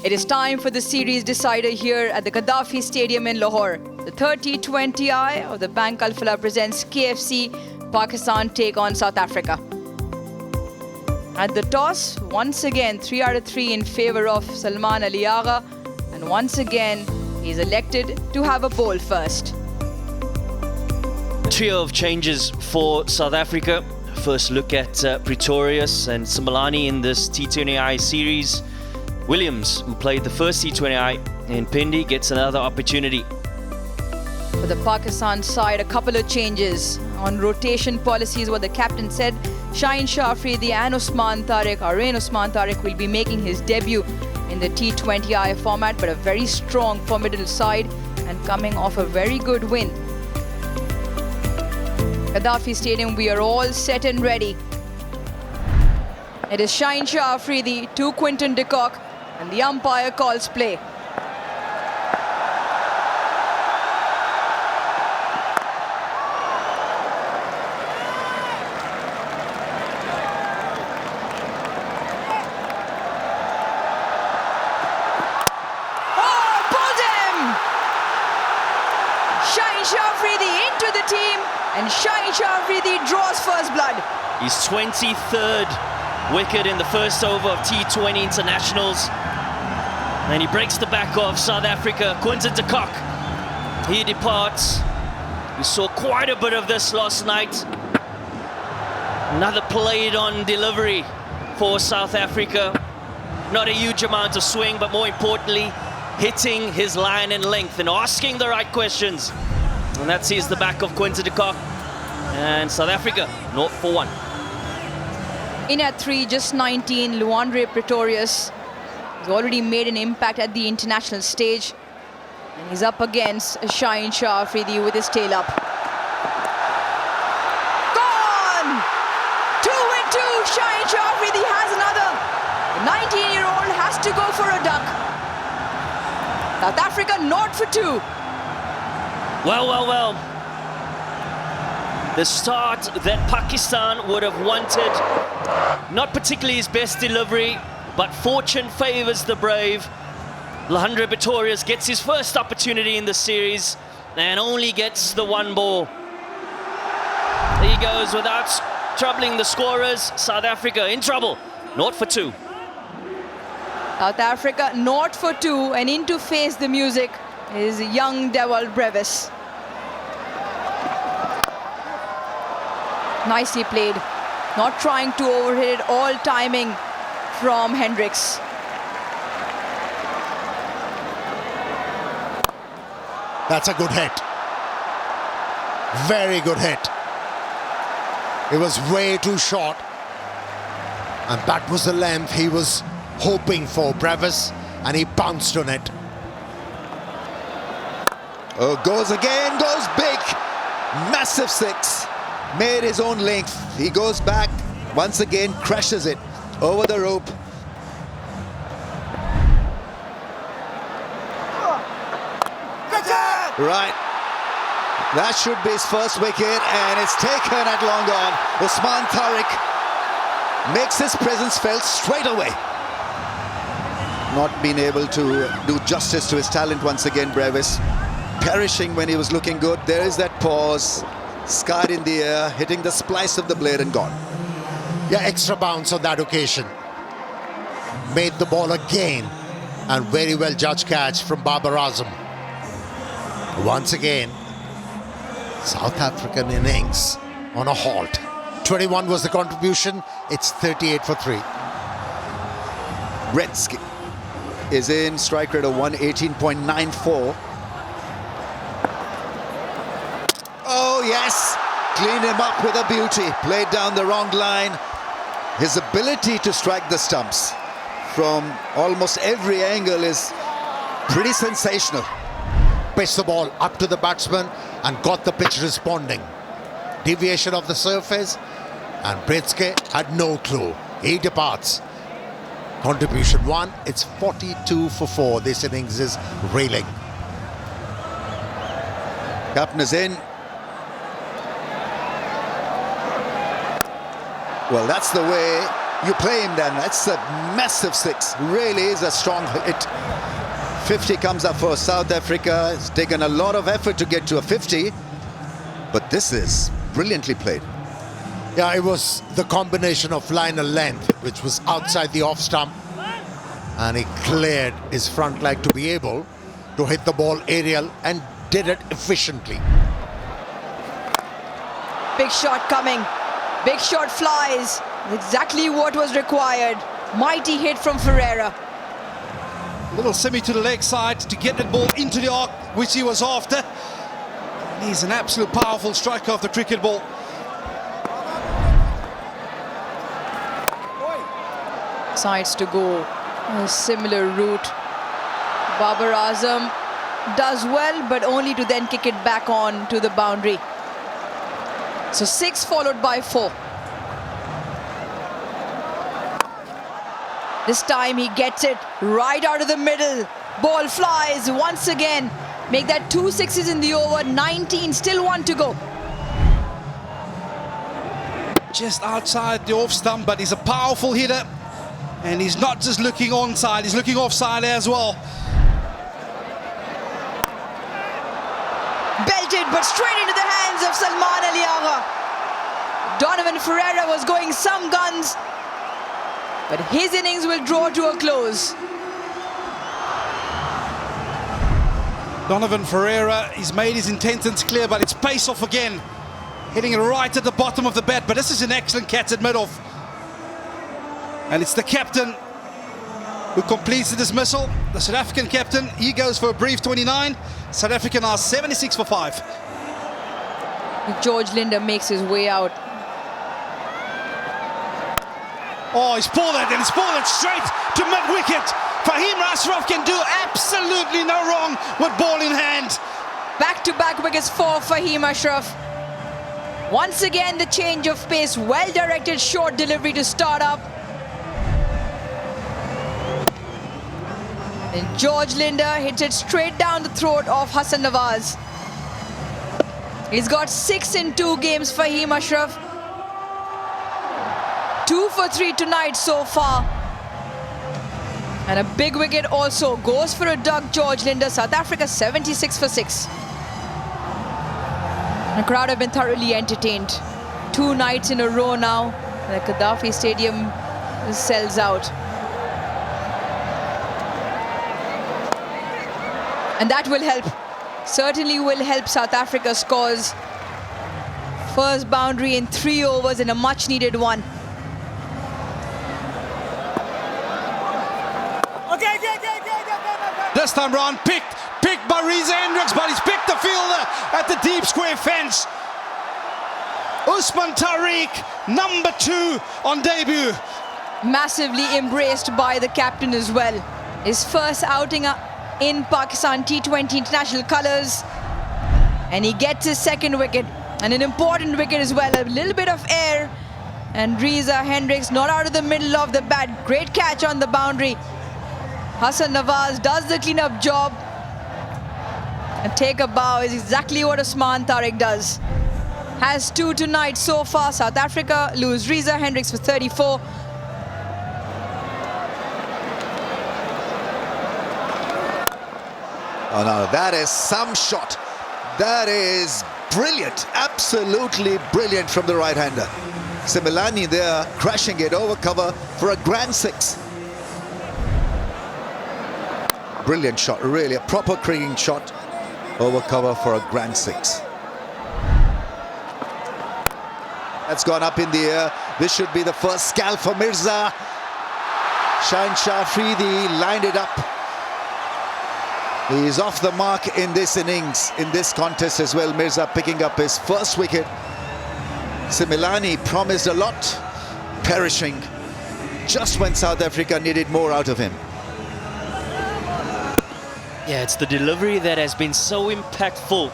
It is time for the series decider here at the Gaddafi Stadium in Lahore. The third T20I of the Bank Al-Falah presents KFC Pakistan take on South Africa. At the toss, once again 3 out of 3 in favor of Salman Ali Agha, and once again he's elected to have a bowl first. Trio of changes for South Africa. First look at Pretorius and Simelane in this T20I series. Williams, who played the first T20I in Pindi, gets another opportunity. For the Pakistan side, a couple of changes on rotation policies. What the captain said, Shaheen Shah Afridi and Usman Tariq will be making his debut in the T20I format, but a very strong, formidable side and coming off a very good win. Gaddafi Stadium, we are all set and ready. It is Shaheen Shah Afridi to Quinton de Kock, and the umpire calls play. Shaheen Shah Afridi into the team, and Shaheen Shah Afridi draws first blood. His 23rd wicket in the first over of T20 internationals. And he breaks the back of South Africa. Quinton de Kock, he departs. We saw quite a bit of this last night. Another played on delivery for South Africa. Not a huge amount of swing, but more importantly, hitting his line and length and asking the right questions. And that sees the back of Quinton de Kock. And South Africa, 0 for 1. In at 3, just 19, Luandre Pretorius has already made an impact at the international stage. And he's up against Shaheen Shah Afridi with his tail up. Gone! 2 and 2, Shaheen Shah Afridi has another. The 19-year-old has to go for a duck. South Africa not for 2. Well. The start that Pakistan would have wanted. Not particularly his best delivery, but fortune favors the brave. Luandre Pretorius gets his first opportunity in the series and only gets the 1 ball. There he goes without troubling the scorers. South Africa in trouble, 0 for 2. South Africa not for 2, and in to face the music is young Dewald Brevis. Nicely played, not trying to overhit it, all timing from Hendricks. That's a good hit. Very good hit. It was way too short, and that was the length he was hoping for, Brevis, and he bounced on it. Oh, goes again, goes big. Massive 6. Made his own length. He goes back once again, crashes it over the rope. Right. That should be his first wicket, and it's taken at long on. Usman Tariq makes his presence felt straight away. Not being able to do justice to his talent once again, Brevis. Perishing when he was looking good. There is that pause. Skied in the air, hitting the splice of the blade and gone. Yeah, extra bounce on that occasion. Made the ball again, and very well judged catch from Babar Azam. Once again, South African innings on a halt. 21 was the contribution. It's 38 for 3. Gretzky is in, strike rate of 118.94. Oh yes, cleaned him up with a beauty. Played down the wrong line. His ability to strike the stumps from almost every angle is pretty sensational. Pitched the ball up to the batsman and got the pitch responding. Deviation of the surface, and Gretzky had no clue. He departs. Contribution 1, it's 42 for 4. This innings is reeling. Captain is in. Well, that's the way you play him then. That's a massive six. Really is a strong hit. 50 comes up for South Africa. It's taken a lot of effort to get to a 50, but this is brilliantly played. Yeah, it was the combination of line and length, which was outside the off stump, and he cleared his front leg to be able to hit the ball aerial and did it efficiently. Big shot coming. Big shot flies. Exactly what was required. Mighty hit from Ferreira. Little semi to the leg side to get that ball into the arc, which he was after. He's an absolute powerful striker of the cricket ball. Decides to go a similar route. Babar Azam does well, but only to then kick it back on to the boundary. So 6 followed by 4. This time he gets it right out of the middle. Ball flies once again. Make that 2 sixes in the over. 19, still 1 to go. Just outside the off stump, but he's a powerful hitter. And he's not just looking onside, he's looking offside as well. Belted, but straight into the hands of Salman Ali Agha. Donovan Ferreira was going some guns, but his innings will draw to a close. Donovan Ferreira, he's made his intentions clear, but it's pace off again. Hitting it right at the bottom of the bat, but this is an excellent catch at mid-off. And it's the captain who completes the dismissal. The South African captain, he goes for a brief 29. South African are 76 for 5. George Linder makes his way out. Oh, he's pulled it, and he's pulled it straight to mid-wicket. Fahim Ashraf can do absolutely no wrong with ball in hand. Back-to-back wickets for Fahim Ashraf. Once again, the change of pace, well-directed short delivery to start up. And George Linder hits it straight down the throat of Hassan Nawaz. He's got 6 in 2 games, Fahim Ashraf. 2 for 3 tonight so far. And a big wicket also goes for a duck, George Linder. South Africa 76 for 6. The crowd have been thoroughly entertained. 2 nights in a row now. The Gaddafi Stadium sells out. And that will help. Certainly will help South Africa's cause. First boundary in 3 overs and a much needed one. This time round, picked by Reeza Hendricks, but he's picked the fielder at the deep square fence. Usman Tariq, number 2 on debut. Massively embraced by the captain as well. His first outing in Pakistan T20 international colours. And he gets his second wicket. And an important wicket as well. A little bit of air. And Reeza Hendricks not out of the middle of the bat. Great catch on the boundary. Hassan Nawaz does the clean-up job. And take a bow is exactly what Usman Tariq does. Has 2 tonight so far. South Africa lose Reeza Hendricks for 34. Oh no, that is some shot. That is brilliant, absolutely brilliant from the right-hander. Similani there, crashing it over cover for a grand 6. Brilliant shot, really a proper cricketing shot over cover for a grand 6. That's gone up in the air. This should be the first scalp for Mirza. Shaheen Shah Afridi lined it up. He's off the mark in this innings, in this contest as well. Mirza picking up his first wicket. Similani promised a lot, perishing just when South Africa needed more out of him. Yeah, it's the delivery that has been so impactful,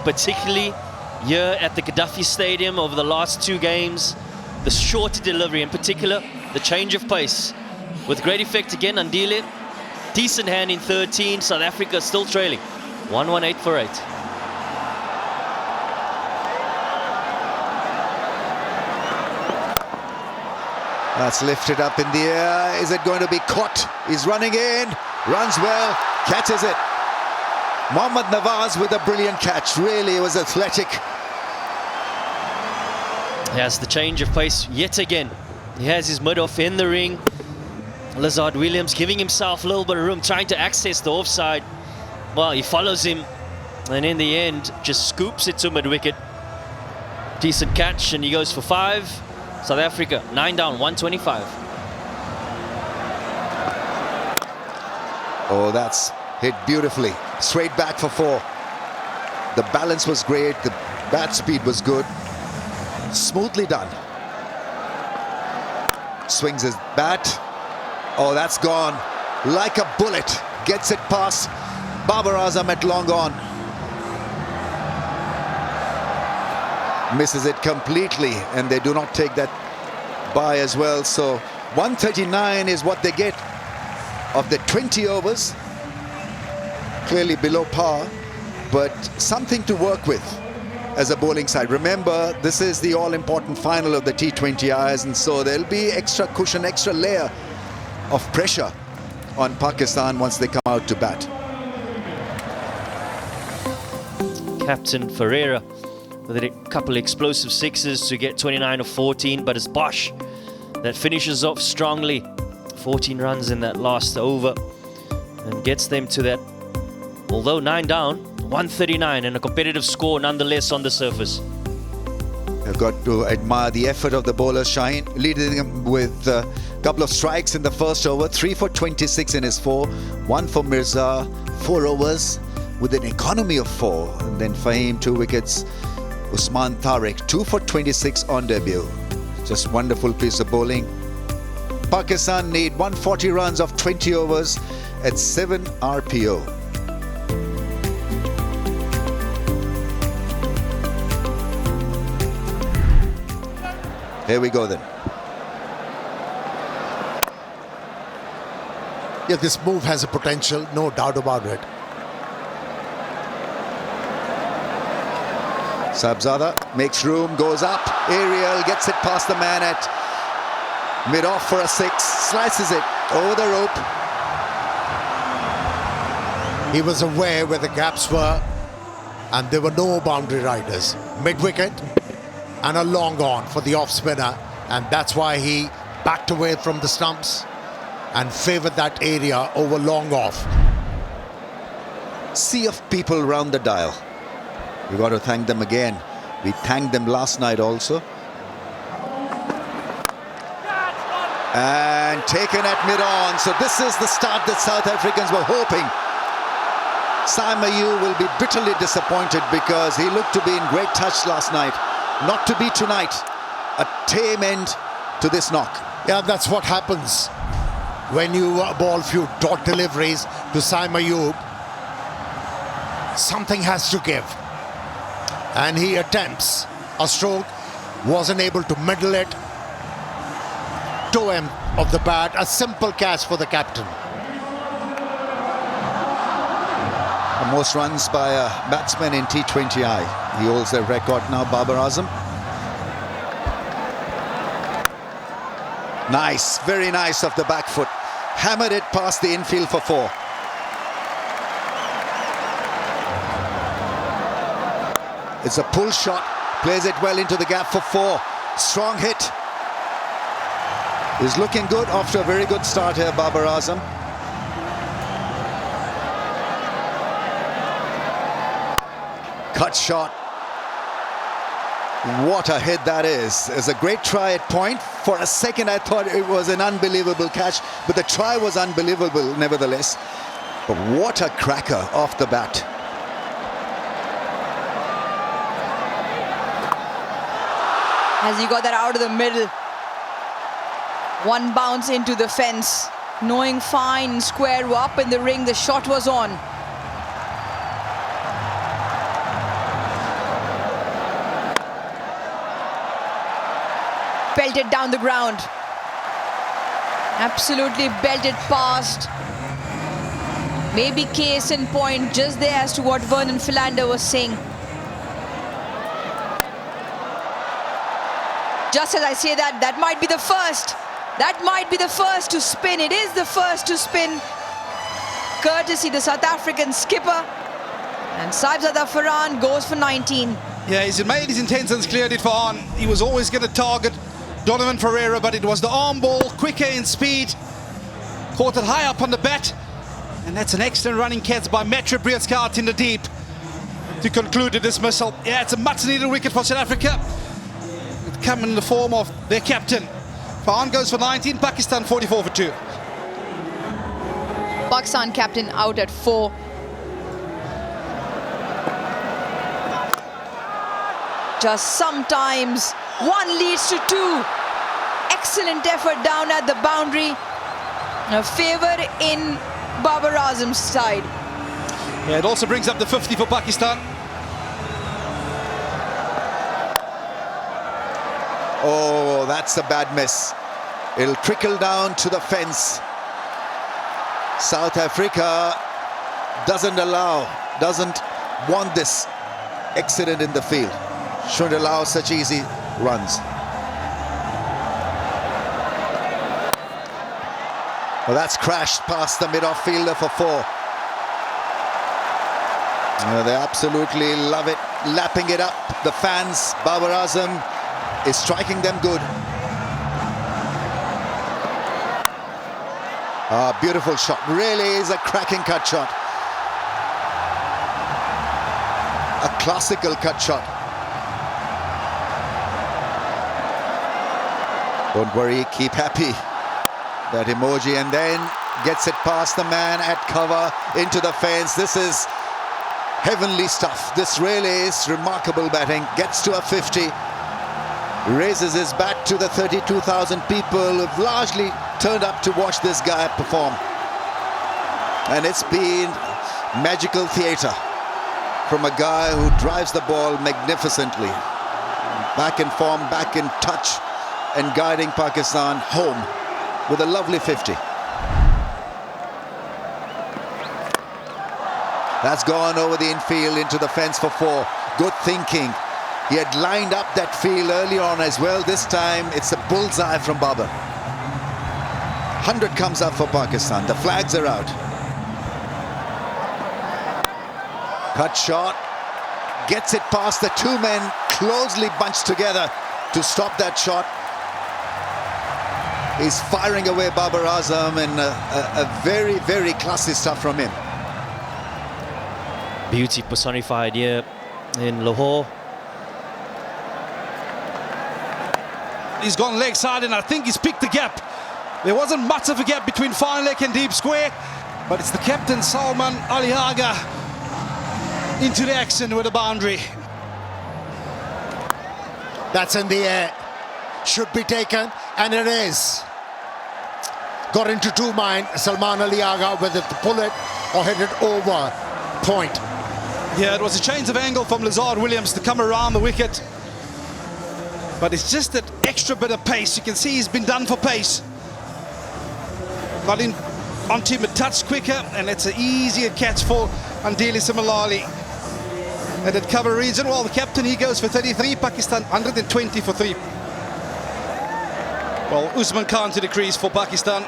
particularly here at the Gaddafi Stadium over the last 2 games. The short delivery, in particular, the change of pace. With great effect again, Andile. Decent hand in 13. South Africa still trailing. 118 for 8. That's lifted up in the air. Is it going to be caught? He's running in, runs well, catches it. Mohammad Nawaz with a brilliant catch. Really, it was athletic. He has the change of pace yet again. He has his mid-off in the ring. Lazard Williams giving himself a little bit of room, trying to access the offside. Well, he follows him, and in the end, just scoops it to mid-wicket. Decent catch, and he goes for 5. South Africa, 9 down, 125. Oh, that's hit beautifully. Straight back for 4. The balance was great. The bat speed was good. Smoothly done. Swings his bat. Oh, that's gone. Like a bullet. Gets it past Babar Azam at long on. Misses it completely, and they do not take that by as well. So 139 is what they get of the 20 overs. Clearly below par, but something to work with as a bowling side. Remember, this is the all-important final of the T20Is, and so there'll be extra cushion, extra layer of pressure on Pakistan once they come out to bat. Captain Ferreira with a couple of explosive sixes to get 29 of 14, but it's Bosch that finishes off strongly. 14 runs in that last over and gets them to that, although 9 down, 139, and a competitive score nonetheless on the surface. I've got to admire the effort of the bowler Shaheen, leading him with a couple of strikes in the first over, 3 for 26 in his 4, 1 for Mirza, 4 overs with an economy of 4, and then Fahim 2 wickets, Usman Tariq 2 for 26 on debut. Just wonderful piece of bowling. Pakistan need 140 runs of 20 overs at 7 RPO. Here we go then. Yeah, this move has a potential, no doubt about it. Sabzada makes room, goes up, aerial, gets it past the man at mid-off for a 6, slices it over the rope. He was aware where the gaps were, and there were no boundary riders. Mid-wicket and a long on for the off-spinner, and that's why he backed away from the stumps and favoured that area over long off. Sea of people round the dial. We've got to thank them again. We thanked them last night also. And taken at mid-on. So this is the start that South Africans were hoping. Saima Yu will be bitterly disappointed because he looked to be in great touch last night. Not to be tonight. A tame end to this knock. Yeah, that's what happens when you ball few dot deliveries to Saima Ayub. Something has to give. And he attempts a stroke, wasn't able to middle it. Toe end of the bat, a simple catch for the captain. The most runs by a batsman in T20I. He holds the record now, Babar Azam. Nice, very nice off the back foot. Hammered it past the infield for 4. It's a pull shot, plays it well into the gap for 4. Strong hit. He's looking good after a very good start here, Babar Azam. Cut shot. What a hit that is. It's a great try at point. For a second I thought it was an unbelievable catch, but the try was unbelievable nevertheless. But what a cracker off the bat. As he got that out of the middle. One bounce into the fence. Knowing fine, square up in the ring, the shot was on. Belted down the ground. Absolutely belted past. Maybe case in point just there as to what Vernon Philander was saying. Just as I say that, that might be the first. That might be the first to spin. It is the first to spin, courtesy the South African skipper. And Saibzada Farhan goes for 19. Yeah, he's made his intentions clear, did Farhan. He was always going to target Donovan Ferreira, but it was the arm ball, quicker in speed. Caught it high up on the bat. And that's an excellent running catch by Metro Breedska out in the deep to conclude the dismissal. Yeah, it's a much-needed wicket for South Africa. It come in the form of their captain. Farhan goes for 19, Pakistan 44 for 2. Pakistan captain out at 4. Just sometimes one leads to 2. Excellent effort down at the boundary. A favour in Babar Azam's side. Yeah, it also brings up the 50 for Pakistan. Oh, that's a bad miss. It'll trickle down to the fence. South Africa doesn't want this accident in the field. Shouldn't allow such easy runs. Well, that's crashed past the mid-off fielder for 4. They absolutely love it, lapping it up. The fans, Babar Azam is striking them good. Beautiful shot, really is a cracking cut shot. A classical cut shot. Don't worry, keep happy. That emoji, and then gets it past the man at cover into the fence. This is heavenly stuff. This really is remarkable batting. Gets to a 50. Raises his bat to the 32,000 people who've largely turned up to watch this guy perform. And it's been magical theatre from a guy who drives the ball magnificently. Back in form, back in touch, and guiding Pakistan home with a lovely 50. That's gone over the infield into the fence for 4. Good thinking. He had lined up that field early on as well. This time it's a bullseye from Babar. 100 comes up for Pakistan. The flags are out. Cut shot. Gets it past the 2 men closely bunched together to stop that shot. He's firing away Babar Azam, and a very, very classy stuff from him. Beauty personified here in Lahore. He's gone leg side, and I think he's picked the gap. There wasn't much of a gap between fine leg and deep square, but it's the captain, Salman Ali Agha, into the action with a boundary. That's in the air. Should be taken, and it is. Got into 2 mind, Salman Ali Agha, whether to pull it or hit it over point. Yeah, it was a change of angle from Lazard Williams to come around the wicket. But it's just that extra bit of pace. You can see he's been done for pace. Got in onto him a touch quicker, and it's an easier catch for Andile Simalali. And at cover region, well, the captain, he goes for 33, Pakistan 120 for 3. Well, Usman Khan to the crease for Pakistan.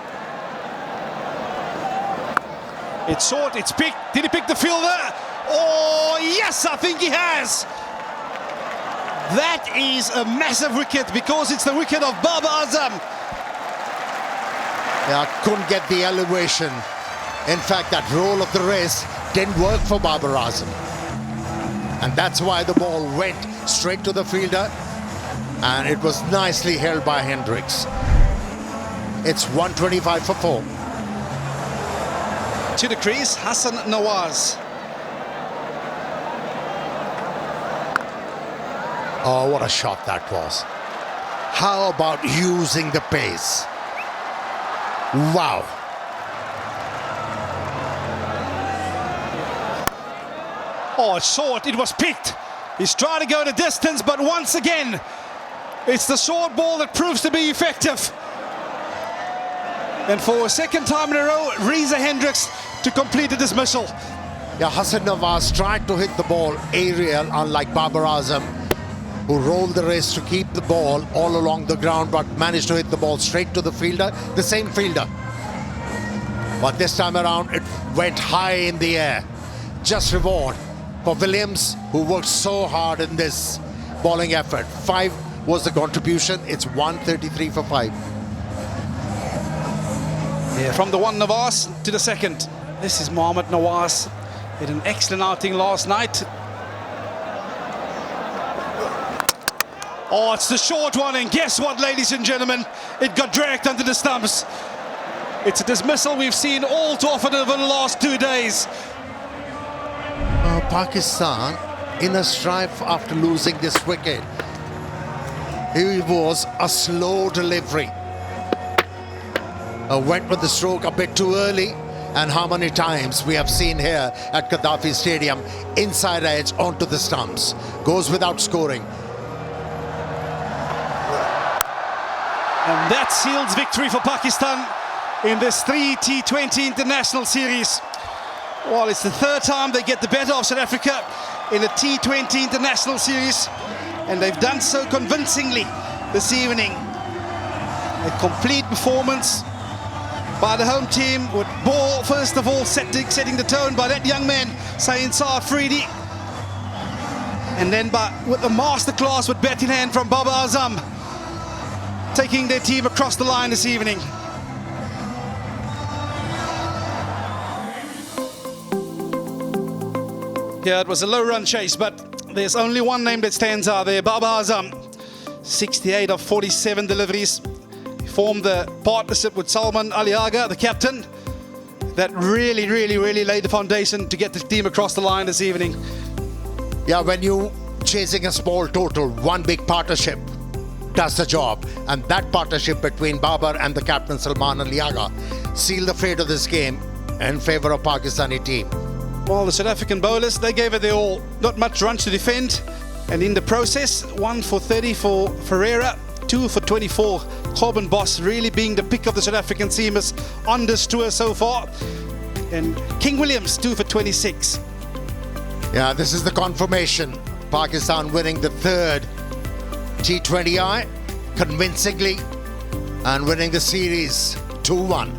It's short, it's picked. Did he pick the fielder? Oh, yes, I think he has. That is a massive wicket, because it's the wicket of Babar Azam. Yeah, couldn't get the elevation. In fact, that roll of the wrist didn't work for Babar Azam. And that's why the ball went straight to the fielder. And it was nicely held by Hendricks. It's 125 for 4. To the crease, Hassan Nawaz. Oh, what a shot that was. How about using the pace? Wow. Oh, it's short, it was picked. He's trying to go the distance, but once again, it's the short ball that proves to be effective. And for a second time in a row, Reza Hendricks to complete the dismissal. Yeah, Hassan Nawaz tried to hit the ball aerial, unlike Babar Azam. who rolled the race to keep the ball all along the ground, but managed to hit the ball straight to the fielder, the same fielder. But this time around, it went high in the air. Just reward for Williams, who worked so hard in this bowling effort. 5 was the contribution. It's 133 for 5. Yeah, from the one Nawaz to the second. This is Mohammad Nawaz. He had an excellent outing last night. Oh, it's the short one, and guess what, ladies and gentlemen? It got dragged under the stumps. It's a dismissal we've seen all too often over the last 2 days. Pakistan, in a strife after losing this wicket, it was a slow delivery. Went with the stroke a bit too early, and how many times we have seen here at Gaddafi Stadium, inside edge onto the stumps. Goes without scoring. And that seals victory for Pakistan in this 3 T20 international series. Well, it's the 3rd time they get the better of South Africa in a T20 international series, and they've done so convincingly this evening. A complete performance by the home team, with ball first of all setting the tone by that young man, Saeed Afridi, and then with the masterclass with bat in hand from Babar Azam, taking their team across the line this evening. Yeah, it was a low run chase, but there's only one name that stands out there, Babar Azam. 68 of 47 deliveries. He formed the partnership with Salman Aliaga, the captain, that really laid the foundation to get the team across the line this evening. Yeah, when you chasing a small total, one big partnership does the job. And that partnership between Babar and the captain Salman Aliaga sealed the fate of this game in favor of Pakistani team. Well, the South African bowlers, they gave it their all. Not much runs to defend. And in the process, 1 for 30 for Ferreira, 2 for 24. Corbin Boss really being the pick of the South African seamers on this tour so far. And King Williams, 2 for 26. Yeah, this is the confirmation. Pakistan winning the 3rd T20I convincingly and winning the series 2-1.